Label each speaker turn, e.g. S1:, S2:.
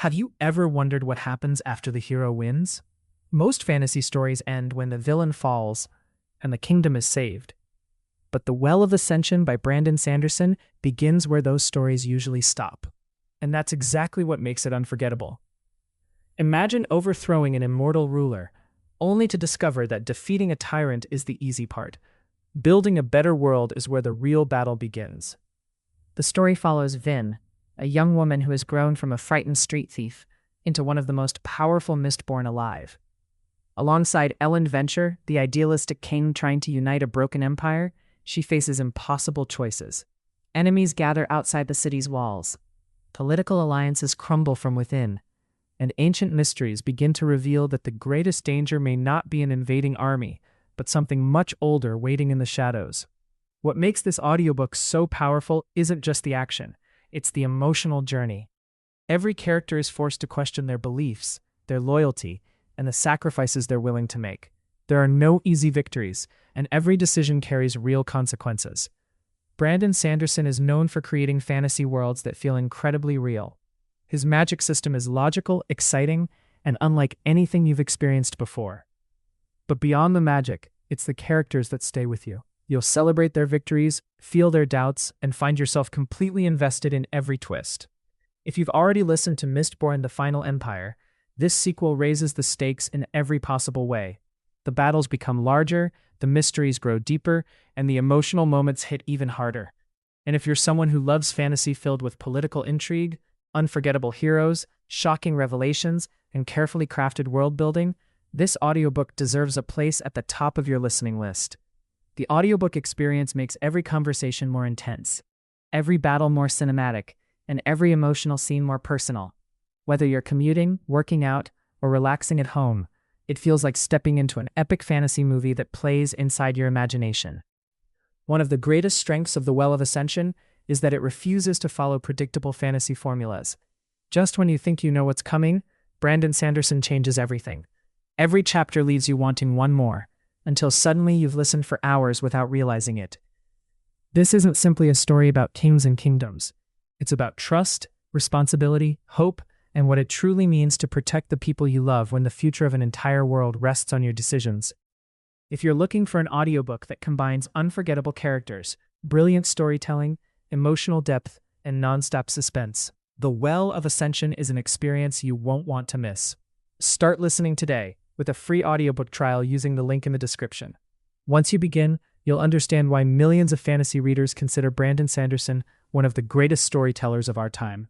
S1: Have you ever wondered what happens after the hero wins? Most fantasy stories end when the villain falls and the kingdom is saved. But The Well of Ascension by Brandon Sanderson begins where those stories usually stop. And that's exactly what makes it unforgettable. Imagine overthrowing an immortal ruler, only to discover that defeating a tyrant is the easy part. Building a better world is where the real battle begins.
S2: The story follows Vin, a young woman who has grown from a frightened street thief into one of the most powerful Mistborn alive. Alongside Ellen Venture, the idealistic king trying to unite a broken empire, she faces impossible choices. Enemies gather outside the city's walls. Political alliances crumble from within, and ancient mysteries begin to reveal that the greatest danger may not be an invading army, but something much older waiting in the shadows. What makes this audiobook so powerful isn't just the action, it's the emotional journey. Every character is forced to question their beliefs, their loyalty, and the sacrifices they're willing to make. There are no easy victories, and every decision carries real consequences. Brandon Sanderson is known for creating fantasy worlds that feel incredibly real. His magic system is logical, exciting, and unlike anything you've experienced before. But beyond the magic, it's the characters that stay with you. You'll celebrate their victories, feel their doubts, and find yourself completely invested in every twist. If you've already listened to Mistborn: The Final Empire, this sequel raises the stakes in every possible way. The battles become larger, the mysteries grow deeper, and the emotional moments hit even harder. And if you're someone who loves fantasy filled with political intrigue, unforgettable heroes, shocking revelations, and carefully crafted world building, this audiobook deserves a place at the top of your listening list. The audiobook experience makes every conversation more intense, every battle more cinematic, and every emotional scene more personal. Whether you're commuting, working out, or relaxing at home, it feels like stepping into an epic fantasy movie that plays inside your imagination. One of the greatest strengths of The Well of Ascension is that it refuses to follow predictable fantasy formulas. Just when you think you know what's coming, Brandon Sanderson changes everything. Every chapter leaves you wanting one more, until suddenly you've listened for hours without realizing it. This isn't simply a story about kings and kingdoms. It's about trust, responsibility, hope, and what it truly means to protect the people you love when the future of an entire world rests on your decisions. If you're looking for an audiobook that combines unforgettable characters, brilliant storytelling, emotional depth, and nonstop suspense, The Well of Ascension is an experience you won't want to miss. Start listening today with a free audiobook trial using the link in the description. Once you begin, you'll understand why millions of fantasy readers consider Brandon Sanderson one of the greatest storytellers of our time.